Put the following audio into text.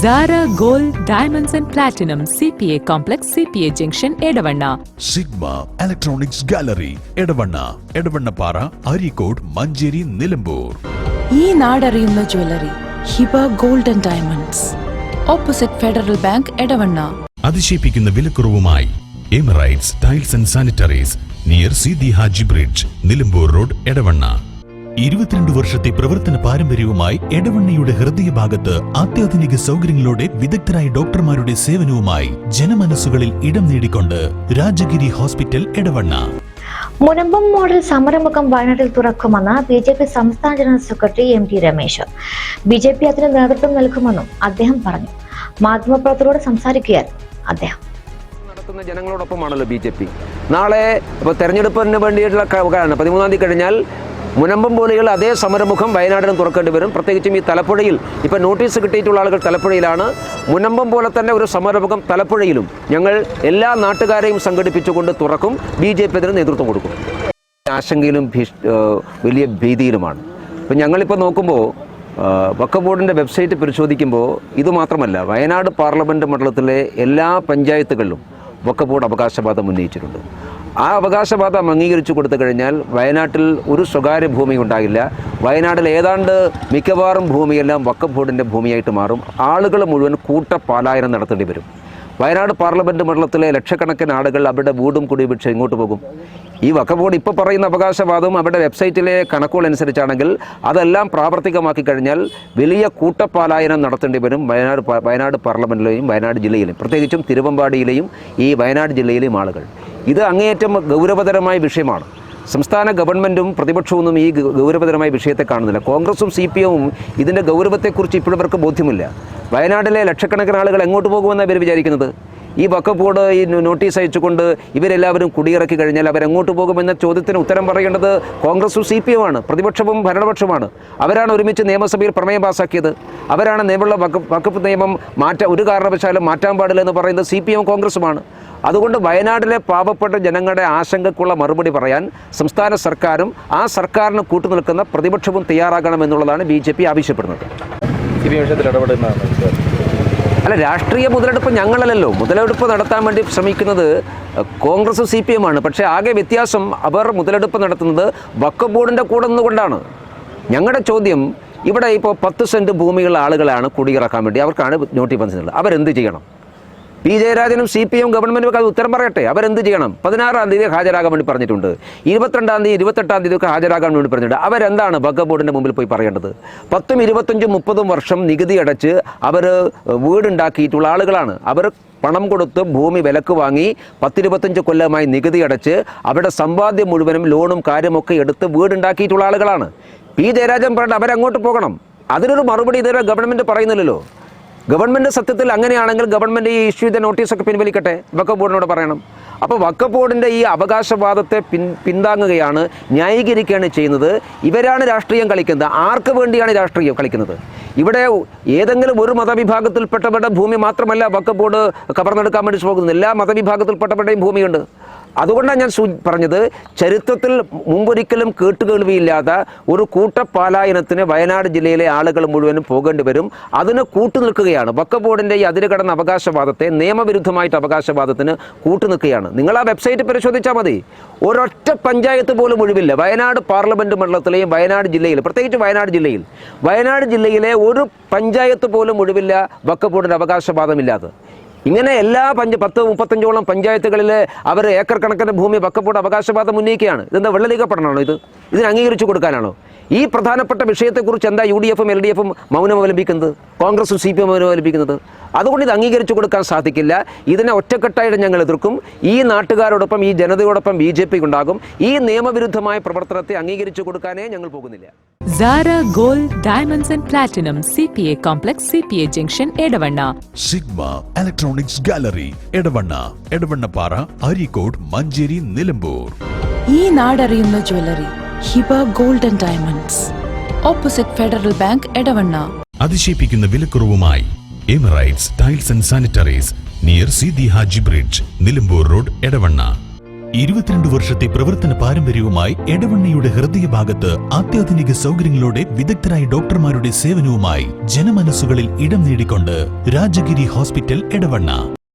Zara Gold Diamonds and Platinum CPA Complex CPA Junction Edavanna. Sigma Electronics Gallery Edavanna Edavannapara Arikod Manjeri Nilambur. ഈ നാടറിയുന്ന jewellery Hiba gold and diamonds, opposite Federal Bank, Edavanna. അതിശയിപ്പിക്കുന്ന വിലക്കുറവുമായി Emirates tiles and sanitaries near Sidi Haji bridge, Nilambur road, Edavanna. 22 വർഷത്തെ പ്രവർത്തന പാരമ്പര്യവുമായി എടവണ്ണയുടെ ഹൃദയഭാഗത്ത് അത്യാധുനിക സൗകര്യങ്ങളോടെ വിദഗ്ധരായ ഡോക്ടർമാരുടെ സേവനവുമായി ജനമനസ്സുകളിൽ ഇടം നേടിക്കൊണ്ട് രാജഗിരി ഹോസ്പിറ്റൽ, എടവണ്ണ. മുനമ്പം മോഡൽ സമരമുഖം വയനാട്ടിൽ തുറക്കുമെന്ന് BJP സംസ്ഥാന general secretary MT Ramesh. BJP അതിന് നേതൃത്വം നൽകുമെന്നും അദ്ദേഹം പറഞ്ഞു. മാധ്യമപ്രവർത്തകരോട് സംസാരിക്കുകയായിരുന്നു അദ്ദേഹം. നടത്തുന്ന ജനങ്ങളോടൊപ്പമാണല്ലോ BJP. നാളെ തെരഞ്ഞെടുപ്പിന് വേണ്ടിയിട്ടുള്ള 13-ാം തീയതി കഴിഞ്ഞാൽ മുനമ്പം പോലെയുള്ള അതേ സമരമുഖം വയനാടിനും തുറക്കേണ്ടി വരും. പ്രത്യേകിച്ചും ഈ തലപ്പുഴയിൽ ഇപ്പോൾ നോട്ടീസ് കിട്ടിയിട്ടുള്ള ആളുകൾ തലപ്പുഴയിലാണ്. മുനമ്പം പോലെ തന്നെ ഒരു സമരമുഖം തലപ്പുഴയിലും ഞങ്ങൾ എല്ലാ നാട്ടുകാരെയും സംഘടിപ്പിച്ചുകൊണ്ട് തുറക്കും. BJP അതിന് നേതൃത്വം കൊടുക്കും. ആശങ്കയിലും വലിയ ഭീതിയിലുമാണ്. ഇപ്പം ഞങ്ങളിപ്പോൾ നോക്കുമ്പോൾ വഖഫ് ബോർഡിൻ്റെ വെബ്സൈറ്റ് പരിശോധിക്കുമ്പോൾ ഇതുമാത്രമല്ല, വയനാട് പാർലമെൻറ്റ് മണ്ഡലത്തിലെ എല്ലാ പഞ്ചായത്തുകളിലും വഖഫ് ബോർഡ് അവകാശവാദം ഉന്നയിച്ചിട്ടുണ്ട്. ആ അവകാശവാദം അംഗീകരിച്ചു കൊടുത്തു കഴിഞ്ഞാൽ വയനാട്ടിൽ ഒരു സ്വകാര്യ ഭൂമി ഉണ്ടാകില്ല. വയനാട്ടിൽ ഏതാണ്ട് മിക്കവാറും ഭൂമിയെല്ലാം വഖഫ് ബോർഡിൻ്റെ ഭൂമിയായിട്ട് മാറും. ആളുകൾ മുഴുവൻ കൂട്ടപ്പാലായനം നടത്തേണ്ടി വരും. വയനാട് പാർലമെൻറ്റ് മണ്ഡലത്തിലെ ലക്ഷക്കണക്കിന് ആളുകൾ അവരുടെ വീടും കുടിവീഴ്ച ഇങ്ങോട്ട് പോകും. ഈ വഖഫ് ബോർഡ് ഇപ്പോൾ പറയുന്ന അവകാശവാദവും അവരുടെ വെബ്സൈറ്റിലെ കണക്കുകൾ അനുസരിച്ചാണെങ്കിൽ അതെല്ലാം പ്രാവർത്തികമാക്കി കഴിഞ്ഞാൽ വലിയ കൂട്ടപ്പാലായനം നടത്തേണ്ടി വരും വയനാട് പാർലമെൻറ്റിലെയും വയനാട് ജില്ലയിലെയും, പ്രത്യേകിച്ചും തിരുവമ്പാടിയിലെയും ഈ വയനാട് ജില്ലയിലെയും ആളുകൾ. ഇത് അങ്ങേയറ്റം ഗൗരവതരമായ വിഷയമാണ്. സംസ്ഥാന ഗവൺമെൻറ്റും പ്രതിപക്ഷവും ഈ ഗൗരവതരമായ വിഷയത്തെ കാണുന്നില്ല. കോൺഗ്രസും CPM ഇതിൻ്റെ ഗൗരവത്തെക്കുറിച്ച് ഇപ്പോഴവർക്ക് ബോധ്യമില്ല. വയനാട്ടിലെ ലക്ഷക്കണക്കിന് ആളുകൾ എങ്ങോട്ട് പോകുമെന്നാണ് ഇവർ വിചാരിക്കുന്നത്? ഈ വഖഫ് ബോർഡ് ഈ നോട്ടീസ് അയച്ചുകൊണ്ട് ഇവരെല്ലാവരും കുടിയിറക്കി കഴിഞ്ഞാൽ അവരെങ്ങോട്ട് പോകുമെന്ന ചോദ്യത്തിന് ഉത്തരം പറയേണ്ടത് കോൺഗ്രസും CPM ആണ്, പ്രതിപക്ഷവും ഭരണപക്ഷവുമാണ്. അവരാണ് ഒരുമിച്ച് നിയമസഭയിൽ പ്രമേയം പാസാക്കിയത്. അവരാണ് നിയമമുള്ള വഖഫ് നിയമം ഒരു കാരണവശാലും മാറ്റാൻ പാടില്ല എന്ന് പറയുന്നത് CPM കോൺഗ്രസുമാണ്. അതുകൊണ്ട് വയനാട്ടിലെ പാവപ്പെട്ട ജനങ്ങളുടെ ആശങ്കക്കുള്ള മറുപടി പറയാൻ സംസ്ഥാന സർക്കാരും ആ സർക്കാരിന് കൂട്ടുനിൽക്കുന്ന പ്രതിപക്ഷവും തയ്യാറാകണമെന്നുള്ളതാണ് BJP ആവശ്യപ്പെടുന്നത്. അല്ല, രാഷ്ട്രീയ മുതലെടുപ്പ് ഞങ്ങളല്ലല്ലോ. മുതലെടുപ്പ് നടത്താൻ വേണ്ടി ശ്രമിക്കുന്നത് കോൺഗ്രസ് CPM ആണ്. പക്ഷേ ആകെ വ്യത്യാസം, അവർ മുതലെടുപ്പ് നടത്തുന്നത് വഖഫ് ബോർഡിൻ്റെ കൂടെ നിന്നുകൊണ്ടാണ്. ഞങ്ങളുടെ ചോദ്യം, ഇവിടെ ഇപ്പോൾ 10 സെൻറ്റ് ഭൂമിയുള്ള ആളുകളാണ് കുടിയിറക്കാൻ വേണ്ടി, അവർക്കാണ് നോട്ടീസ് വന്നിട്ടുള്ളത്. അവരെന്ത് ചെയ്യണം? P. ജയരാജനും CPM ഗവൺമെൻറ്റും അത് ഉത്തരം പറയട്ടെ. അവരെന്ത് ചെയ്യണം? 16-ാം തീയതി ഹാജരാകാൻ വേണ്ടി പറഞ്ഞിട്ടുണ്ട്. 22-ാം തീയതി 28-ാം തീയതി ഒക്കെ ഹാജരാകാൻ വേണ്ടി പറഞ്ഞിട്ടുണ്ട്. അവരെന്താണ് വഖഫ് ബോർഡിൻ്റെ മുമ്പിൽ പോയി പറയേണ്ടത്? 10, 25, 30 വർഷം നികുതി അടച്ച് അവർ വീടുണ്ടാക്കിയിട്ടുള്ള ആളുകളാണ്. അവർ പണം കൊടുത്ത് ഭൂമി വിലക്ക് വാങ്ങി 10-25 കൊല്ലമായി നികുതി അടച്ച് അവരുടെ സമ്പാദ്യം മുഴുവനും ലോണും കാര്യമൊക്കെ എടുത്ത് വീടുണ്ടാക്കിയിട്ടുള്ള ആളുകളാണ്. P. ജയരാജൻ പറഞ്ഞിട്ട് അവരങ്ങോട്ട് പോകണം. അതിനൊരു മറുപടി ഇതുവരെ ഗവൺമെൻറ് പറയുന്നില്ലല്ലോ. ഗവൺമെൻറ് സത്യത്തിൽ അങ്ങനെയാണെങ്കിൽ ഗവൺമെൻറ് ഈ ഇഷ്യൂ ചെയ്ത നോട്ടീസൊക്കെ പിൻവലിക്കട്ടെ, വഖഫ് ബോർഡിനോട് പറയണം. അപ്പോൾ വഖഫ് ബോർഡിൻ്റെ ഈ അവകാശവാദത്തെ പിന്താങ്ങുകയാണ്, ന്യായീകരിക്കുകയാണ് ചെയ്യുന്നത്. ഇവരാണ് രാഷ്ട്രീയം കളിക്കുന്നത്. ആർക്ക് വേണ്ടിയാണ് രാഷ്ട്രീയം കളിക്കുന്നത്? ഇവിടെ ഏതെങ്കിലും ഒരു മതവിഭാഗത്തിൽപ്പെട്ടവരുടെ ഭൂമി മാത്രമല്ല വഖഫ് ബോർഡ് കവർന്നെടുക്കാൻ വേണ്ടി പോകുന്നത്. എല്ലാ മതവിഭാഗത്തിൽപ്പെട്ടവരുടെയും ഭൂമിയുണ്ട്. അതുകൊണ്ടാണ് ഞാൻ പറഞ്ഞത്, ചരിത്രത്തിൽ മുമ്പൊരിക്കലും കേട്ടുകേൾവിയില്ലാത്ത ഒരു കൂട്ടപ്പാലായനത്തിന് വയനാട് ജില്ലയിലെ ആളുകൾ മുഴുവനും പോകേണ്ടി വരും. അതിന് കൂട്ടുനിൽക്കുകയാണ്. വഖഫ് ബോർഡിൻ്റെ ഈ അതിരുകടന്ന അവകാശവാദത്തെ, നിയമവിരുദ്ധമായിട്ട് അവകാശവാദത്തിന് കൂട്ടുനിൽക്കുകയാണ്. നിങ്ങൾ ആ വെബ്സൈറ്റ് പരിശോധിച്ചാൽ മതി. ഒരൊറ്റ പഞ്ചായത്ത് പോലും ഒഴിവില്ല വയനാട് പാർലമെൻറ്റ് മണ്ഡലത്തിലെയും വയനാട് ജില്ലയിൽ, പ്രത്യേകിച്ച് വയനാട് ജില്ലയിലെ ഒരു പഞ്ചായത്ത് പോലും ഒഴിവില്ല വഖഫ് ബോർഡിൻ്റെ അവകാശവാദമില്ലാതെ. ഇങ്ങനെ എല്ലാ 10-35ഓളം പഞ്ചായത്തുകളിൽ അവർ ഏക്കർ കണക്കിന് ഭൂമി വഖഫ് ബോർഡ് അവകാശവാദം ഉന്നയിക്കുകയാണ്. ഇതെന്താ വെള്ളലീഗ പഠനമാണോ? ഇതിന് അംഗീകരിച്ചു കൊടുക്കാനാണോ? ഈ പ്രധാനപ്പെട്ട വിഷയത്തെക്കുറിച്ച് എന്താ UDFും LDFും മൗനം അവലംബിക്കുന്നത്, കോൺഗ്രസും CPM മൗനം അവലംബിക്കുന്നത്? അതുകൊണ്ട് ഇത് അംഗീകരിച്ചു കൊടുക്കാൻ സാധിക്കില്ല. ഇതിനെ ഒറ്റക്കെട്ടായിട്ട് ഞങ്ങൾ എതിർക്കും. ഈ നാട്ടുകാരോടൊപ്പം, ഈ ജനതയോടൊപ്പം BJP ഉണ്ടാകും. ഈ നിയമവിരുദ്ധമായ പ്രവർത്തനത്തെ അംഗീകരിച്ചു കൊടുക്കാനേ ഞങ്ങൾ പോകുന്നില്ല. Zara Gold Diamonds and Platinum CPA Complex CPA Junction Edavanna. Sigma Electronics Gallery Edavanna Edavannapara Arikod Manjeri Nilambur. ഈ നാടറിയുന്ന jewellery Hiba gold and diamonds, opposite Federal Bank, Edavanna. അതിശയിപ്പിക്കുന്ന വിലക്കുറവുമായി Emirates tiles and sanitaries near Sidi Haji bridge, Nilambur road, Edavanna. 22 വർഷത്തെ പ്രവർത്തന പാരമ്പര്യവുമായി എടവണ്ണയുടെ ഹൃദയഭാഗത്ത് അത്യാധുനിക സൗകര്യങ്ങളോടെ വിദഗ്ധരായ ഡോക്ടർമാരുടെ സേവനവുമായി ജനമനസ്സുകളിൽ ഇടം നേടിക്കൊണ്ട് രാജഗിരി ഹോസ്പിറ്റൽ എടവണ്ണ.